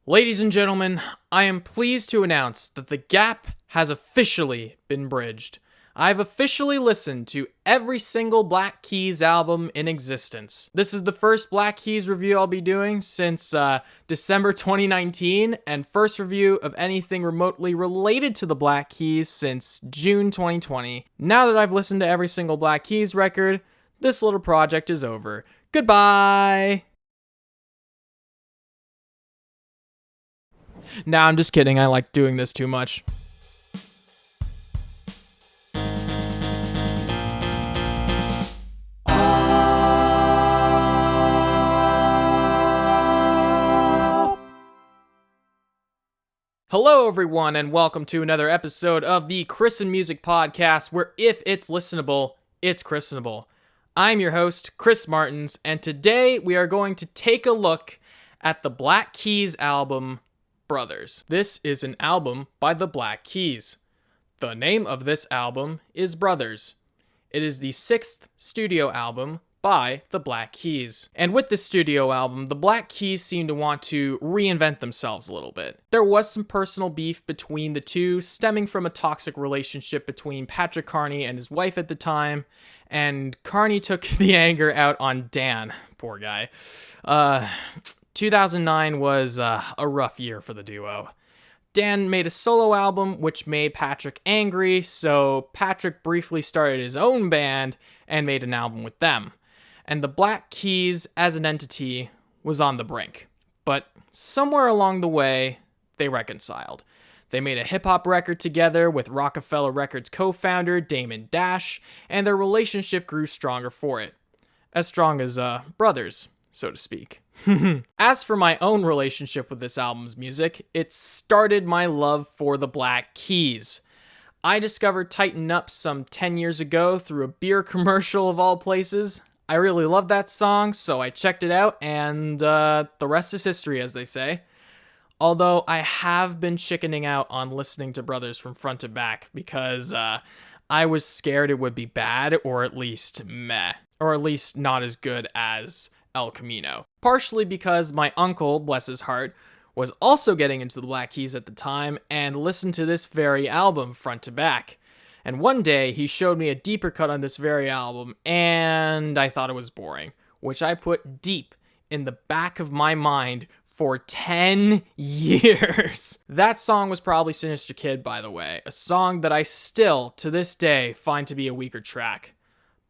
Ladies and gentlemen, I am pleased to announce that the gap has officially been bridged. I've officially listened to every single Black Keys album in existence. This is the first Black Keys review I'll be doing since December 2019, and first review of anything remotely related to the Black Keys since June 2020. Now that I've listened to every single Black Keys record, this little project is over. Goodbye! Nah, I'm just kidding. I like doing this too much. Hello, everyone, and welcome to another episode of the Christened Music Podcast, where if it's listenable, it's christenable. I'm your host, Chris Martins, and today we are going to take a look at the Black Keys album, Brothers. This is an album by the Black Keys. The name of this album is Brothers. It is the 6th studio album by the Black Keys. And with this studio album, the Black Keys seem to want to reinvent themselves a little bit. There was some personal beef between the two, stemming from a toxic relationship between Patrick Carney and his wife at the time, and Carney took the anger out on Dan. Poor guy. 2009 was a rough year for the duo. Dan made a solo album, which made Patrick angry, so Patrick briefly started his own band and made an album with them. And the Black Keys, as an entity, was on the brink. But somewhere along the way, they reconciled. They made a hip-hop record together with Rockefeller Records co-founder Damon Dash, and their relationship grew stronger for it. As strong as brothers, so to speak. As for my own relationship with this album's music, it started my love for the Black Keys. I discovered Tighten Up some 10 years ago through a beer commercial of all places. I really love that song, so I checked it out, and the rest is history, as they say. Although I have been chickening out on listening to Brothers from front to back, because I was scared it would be bad, or at least meh. Or at least not as good as El Camino. Partially because my uncle, bless his heart, was also getting into the Black Keys at the time, and listened to this very album front to back. And one day, he showed me a deeper cut on this very album, and I thought it was boring, which I put deep in the back of my mind for 10 years. That song was probably Sinister Kid, by the way, a song that I still, to this day, find to be a weaker track.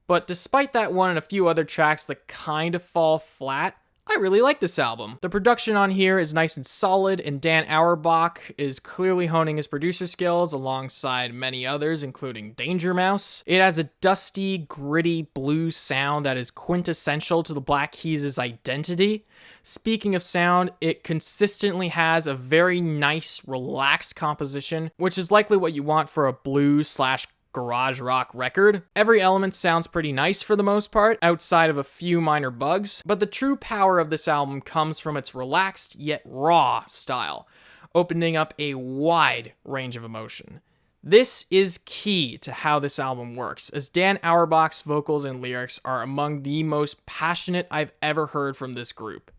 But despite that one and a few other tracks that kind of fall flat, I really like this album. The production on here is nice and solid, and Dan Auerbach is clearly honing his producer skills alongside many others, including Danger Mouse. It has a dusty, gritty blues sound that is quintessential to the Black Keys' identity. Speaking of sound, it consistently has a very nice, relaxed composition, which is likely what you want for a blues / garage rock record. Every element sounds pretty nice for the most part, outside of a few minor bugs, but the true power of this album comes from its relaxed yet raw style, opening up a wide range of emotion. This is key to how this album works, as Dan Auerbach's vocals and lyrics are among the most passionate I've ever heard from this group.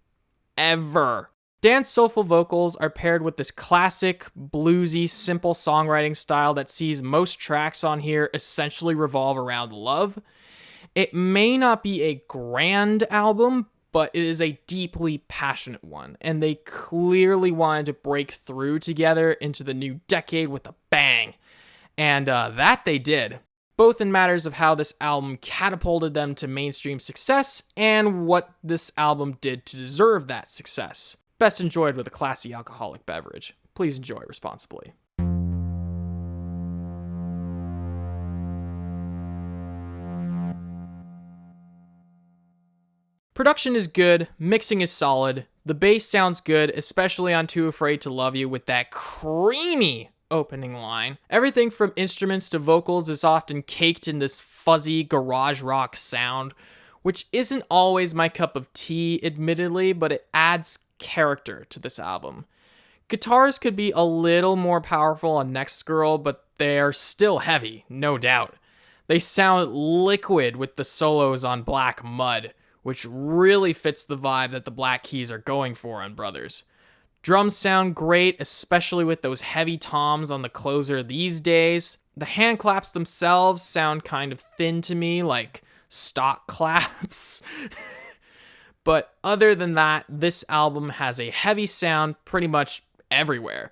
Ever. Dan's soulful vocals are paired with this classic, bluesy, simple songwriting style that sees most tracks on here essentially revolve around love. It may not be a grand album, but it is a deeply passionate one, and they clearly wanted to break through together into the new decade with a bang. And that they did, both in matters of how this album catapulted them to mainstream success and what this album did to deserve that success. Best enjoyed with a classy alcoholic beverage. Please enjoy responsibly. Production is good, mixing is solid, the bass sounds good, especially on Too Afraid to Love You with that creamy opening line. Everything from instruments to vocals is often caked in this fuzzy garage rock sound, which isn't always my cup of tea, admittedly, but it adds character to this album. Guitars could be a little more powerful on Next Girl, but they're still heavy, no doubt. They sound liquid with the solos on Black Mud, which really fits the vibe that the Black Keys are going for on Brothers. Drums sound great, especially with those heavy toms on the closer these days. The hand claps themselves sound kind of thin to me, like stock claps. But other than that, this album has a heavy sound pretty much everywhere.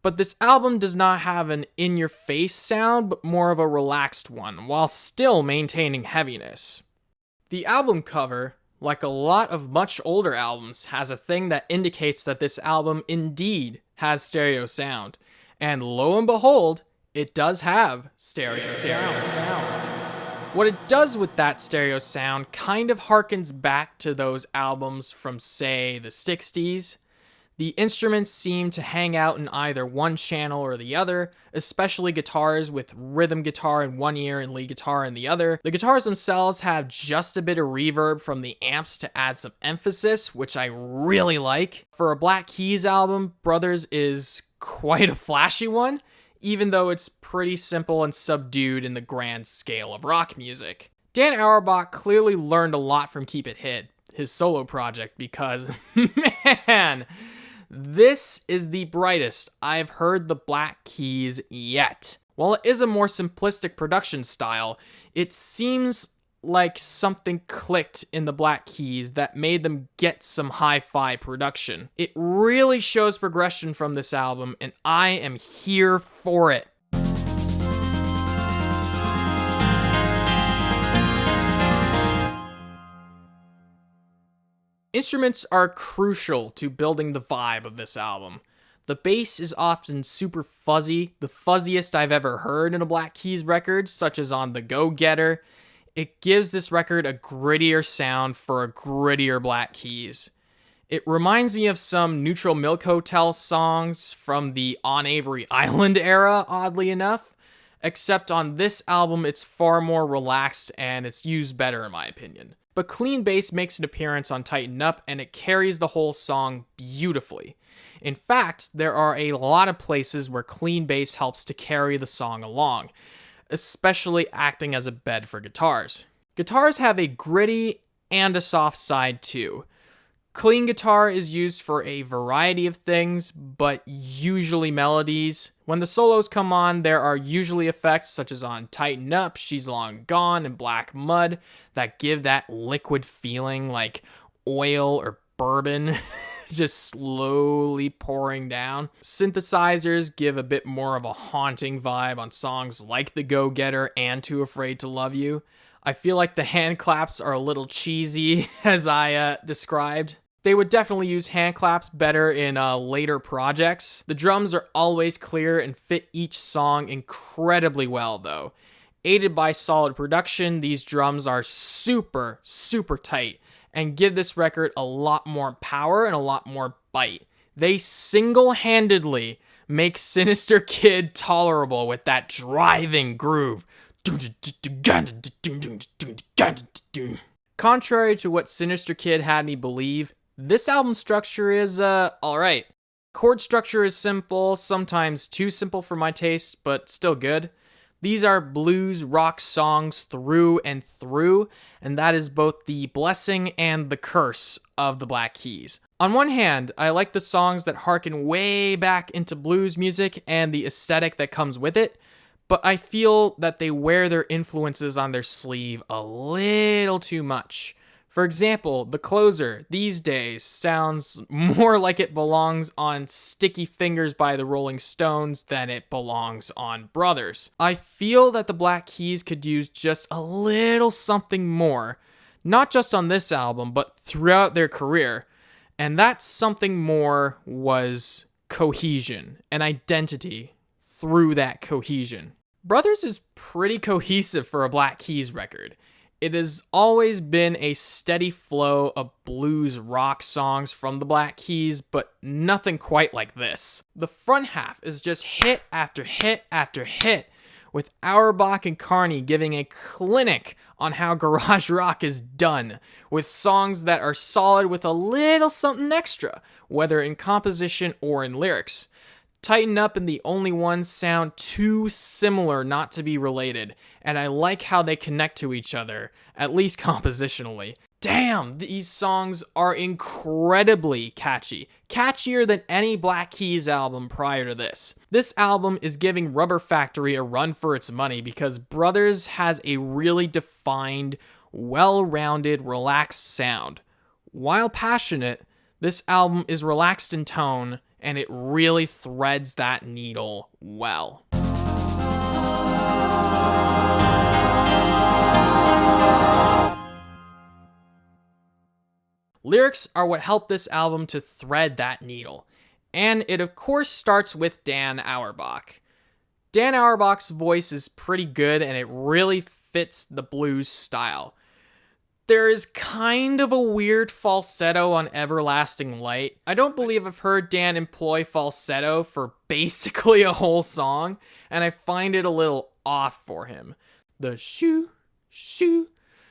But this album does not have an in-your-face sound, but more of a relaxed one, while still maintaining heaviness. The album cover, like a lot of much older albums, has a thing that indicates that this album indeed has stereo sound. And lo and behold, it does have stereo sound. What it does with that stereo sound kind of harkens back to those albums from, say, the 60s. The instruments seem to hang out in either one channel or the other, especially guitars with rhythm guitar in one ear and lead guitar in the other. The guitars themselves have just a bit of reverb from the amps to add some emphasis, which I really like. For a Black Keys album, Brothers is quite a flashy one, even though it's pretty simple and subdued in the grand scale of rock music. Dan Auerbach clearly learned a lot from Keep It Hid, his solo project, because, man, this is the brightest I've heard the Black Keys yet. While it is a more simplistic production style, it seems like something clicked in the Black Keys that made them get some hi-fi production. It really shows progression from this album, and I am here for it. Instruments are crucial to building the vibe of this album. The bass is often super fuzzy, the fuzziest I've ever heard in a Black Keys record, such as on The Go-Getter. It gives this record a grittier sound for a grittier Black Keys. It reminds me of some Neutral Milk Hotel songs from the On Avery Island era, oddly enough. Except on this album, it's far more relaxed and it's used better in my opinion. But clean bass makes an appearance on Tighten Up and it carries the whole song beautifully. In fact, there are a lot of places where clean bass helps to carry the song along, especially acting as a bed for guitars. Guitars have a gritty and a soft side too. Clean guitar is used for a variety of things, but usually melodies. When the solos come on, there are usually effects such as on Tighten Up, She's Long Gone, and Black Mud that give that liquid feeling like oil or bourbon just slowly pouring down. Synthesizers give a bit more of a haunting vibe on songs like The Go-Getter and Too Afraid to Love You. I feel like the hand claps are a little cheesy, as I described. They would definitely use hand claps better in later projects. The drums are always clear and fit each song incredibly well, though. Aided by solid production, these drums are super, super tight and give this record a lot more power and a lot more bite. They single-handedly make Sinister Kid tolerable with that driving groove. Contrary to what Sinister Kid had me believe, this album structure is, alright. Chord structure is simple, sometimes too simple for my taste, but still good. These are blues rock songs through and through, and that is both the blessing and the curse of the Black Keys. On one hand, I like the songs that harken way back into blues music and the aesthetic that comes with it, but I feel that they wear their influences on their sleeve a little too much. For example, the closer, These Days, sounds more like it belongs on Sticky Fingers by the Rolling Stones than it belongs on Brothers. I feel that the Black Keys could use just a little something more, not just on this album, but throughout their career. And that something more was cohesion, an identity through that cohesion. Brothers is pretty cohesive for a Black Keys record. It has always been a steady flow of blues rock songs from the Black Keys, but nothing quite like this. The front half is just hit after hit after hit, with Auerbach and Carney giving a clinic on how garage rock is done, with songs that are solid with a little something extra, whether in composition or in lyrics. Tighten Up and The Only One sound too similar not to be related, and I like how they connect to each other, at least compositionally. damn, these songs are incredibly catchy. Catchier than any Black Keys album prior to this. This album is giving Rubber Factory a run for its money because Brothers has a really defined, well-rounded, relaxed sound. While passionate, this album is relaxed in tone, and it really threads that needle well. Lyrics are what help this album to thread that needle, and it of course starts with Dan Auerbach. Dan Auerbach's voice is pretty good, and it really fits the blues style. There is kind of a weird falsetto on Everlasting Light. I don't believe I've heard Dan employ falsetto for basically a whole song, and I find it a little off for him. The shoo, shoo,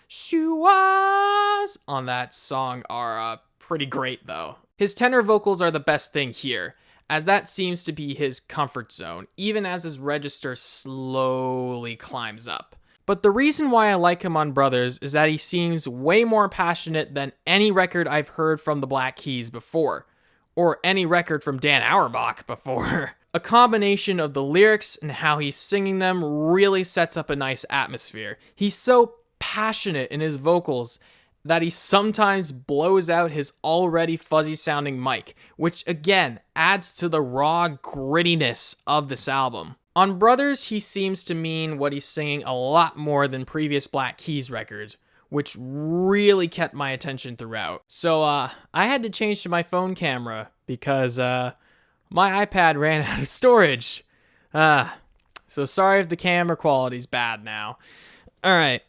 shoo-wahs on that song are pretty great though. His tenor vocals are the best thing here, as that seems to be his comfort zone, even as his register slowly climbs up. But the reason why I like him on Brothers is that he seems way more passionate than any record I've heard from the Black Keys before, or any record from Dan Auerbach before. A combination of the lyrics and how he's singing them really sets up a nice atmosphere. He's so passionate in his vocals that he sometimes blows out his already fuzzy sounding mic, which again adds to the raw grittiness of this album. On Brothers, he seems to mean what he's singing a lot more than previous Black Keys records, which really kept my attention throughout. So I had to change to my phone camera because my iPad ran out of storage. So sorry if the camera quality's bad now. Alright,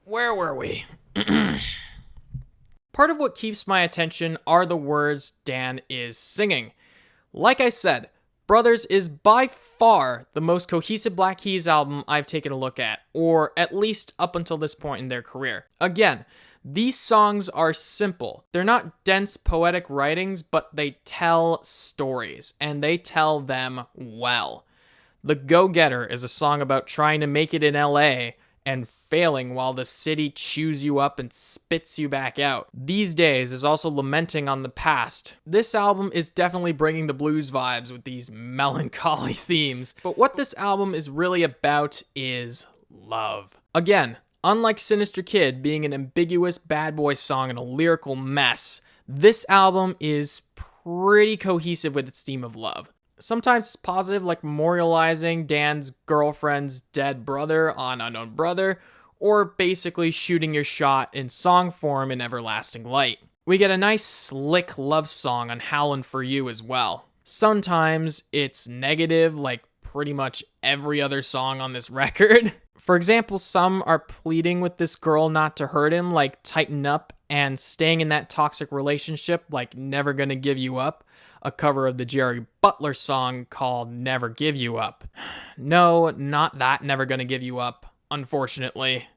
where were we? Part of what keeps my attention are the words Dan is singing. Like I said, Brothers is by far the most cohesive Black Keys album I've taken a look at, or at least up until this point in their career. Again, these songs are simple. They're not dense poetic writings, but they tell stories, and they tell them well. The Go-Getter is a song about trying to make it in LA and failing while the city chews you up and spits you back out. These Days is also lamenting on the past. This album is definitely bringing the blues vibes with these melancholy themes, but what this album is really about is love. Again, unlike Sinister Kid being an ambiguous bad boy song and a lyrical mess, this album is pretty cohesive with its theme of love. Sometimes it's positive, like memorializing Dan's girlfriend's dead brother on Unknown Brother, or basically shooting your shot in song form in Everlasting Light. We get a nice slick love song on Howlin for You as well. Sometimes it's negative, like pretty much every other song on this record. For example, some are pleading with this girl not to hurt him, like Tighten Up, and staying in that toxic relationship, like Never Gonna Give You Up, a cover of the Jerry Butler song called Never Give You Up. No, not that Never Gonna Give You Up, unfortunately.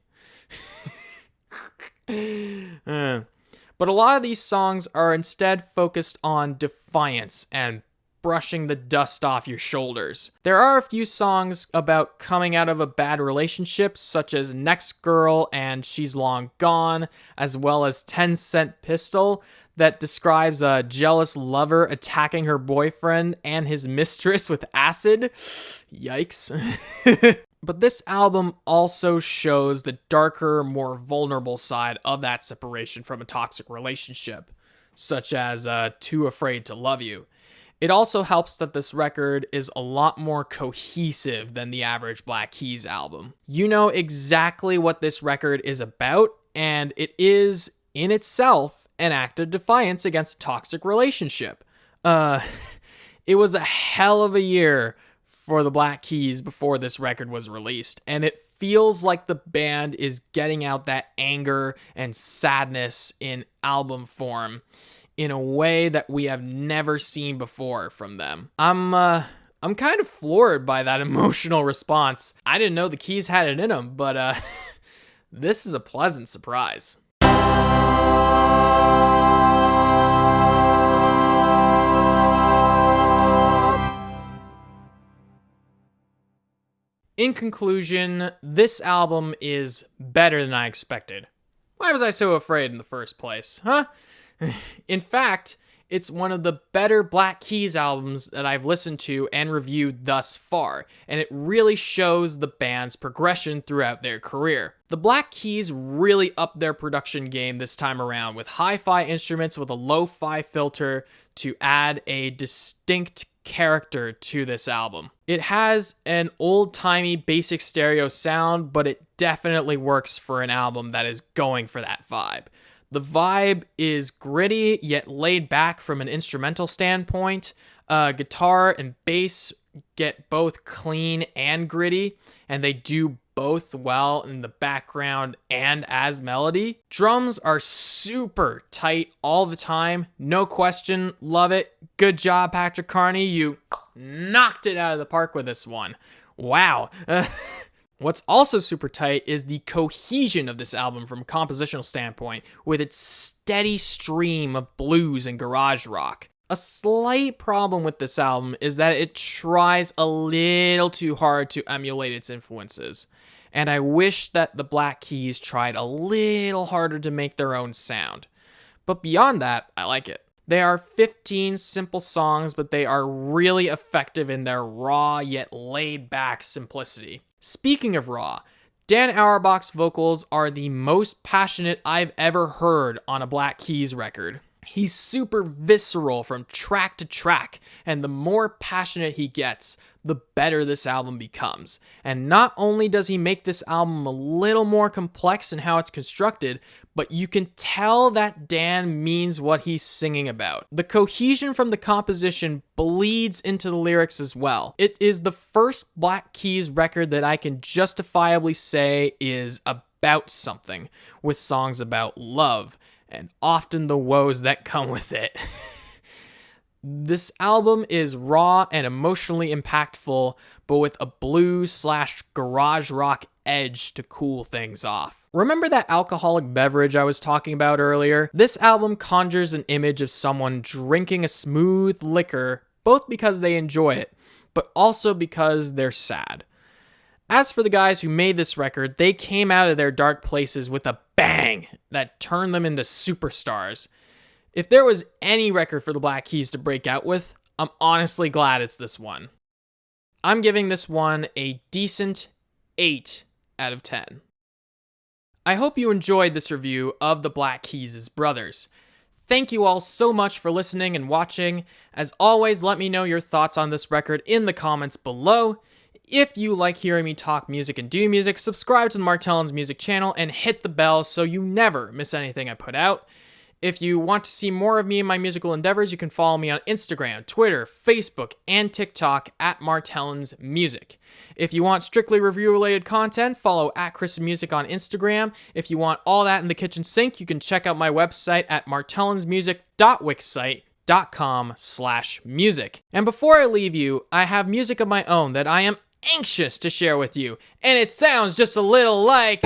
But a lot of these songs are instead focused on defiance and brushing the dust off your shoulders. There are a few songs about coming out of a bad relationship, such as Next Girl and She's Long Gone, as well as 10 Cent Pistol, that describes a jealous lover attacking her boyfriend and his mistress with acid. Yikes. But this album also shows the darker, more vulnerable side of that separation from a toxic relationship, such as Too Afraid to Love You. It also helps that this record is a lot more cohesive than the average Black Keys album. You know exactly what this record is about, and it is, in itself, an act of defiance against a toxic relationship. It was a hell of a year for the Black Keys before this record was released, and it feels like the band is getting out that anger and sadness in album form in a way that we have never seen before from them. I'm kind of floored by that emotional response. I didn't know the Keys had it in them, but this is a pleasant surprise. In conclusion, this album is better than I expected. Why was I so afraid in the first place, huh? In fact, it's one of the better Black Keys albums that I've listened to and reviewed thus far, and it really shows the band's progression throughout their career. The Black Keys really upped their production game this time around with hi-fi instruments with a lo-fi filter to add a distinct character to this album. It has an old-timey basic stereo sound, but it definitely works for an album that is going for that vibe. The vibe is gritty yet laid back from an instrumental standpoint. Guitar and bass get both clean and gritty, and they do both well in the background and as melody. Drums are super tight all the time, no question, love it. Good job, Patrick Carney, you knocked it out of the park with this one. Wow. What's also super tight is the cohesion of this album from a compositional standpoint, with its steady stream of blues and garage rock. A slight problem with this album is that it tries a little too hard to emulate its influences, and I wish that the Black Keys tried a little harder to make their own sound. But beyond that, I like it. They are 15 simple songs, but they are really effective in their raw yet laid-back simplicity. Speaking of raw, Dan Auerbach's vocals are the most passionate I've ever heard on a Black Keys record. He's super visceral from track to track, and the more passionate he gets, the better this album becomes. And not only does he make this album a little more complex in how it's constructed, but you can tell that Dan means what he's singing about. The cohesion from the composition bleeds into the lyrics as well. It is the first Black Keys record that I can justifiably say is about something, with songs about love, and often the woes that come with it. This album is raw and emotionally impactful, but with a blues/garage rock edge to cool things off. Remember that alcoholic beverage I was talking about earlier? This album conjures an image of someone drinking a smooth liquor, both because they enjoy it, but also because they're sad. As for the guys who made this record, they came out of their dark places with a bang that turned them into superstars. If there was any record for the Black Keys to break out with, I'm honestly glad it's this one. I'm giving this one a decent 8 out of 10. I hope you enjoyed this review of the Black Keys' Brothers. Thank you all so much for listening and watching. As always, let me know your thoughts on this record in the comments below. If you like hearing me talk music and do music, subscribe to the Martelins music channel and hit the bell so you never miss anything I put out. If you want to see more of me and my musical endeavors, you can follow me on Instagram, Twitter, Facebook, and TikTok at Martelins Music. If you want strictly review-related content, follow at Christened Music on Instagram. If you want all that in the kitchen sink, you can check out my website at martelinsmusic.wixsite.com/music. And before I leave you, I have music of my own that I am anxious to share with you, and it sounds just a little like...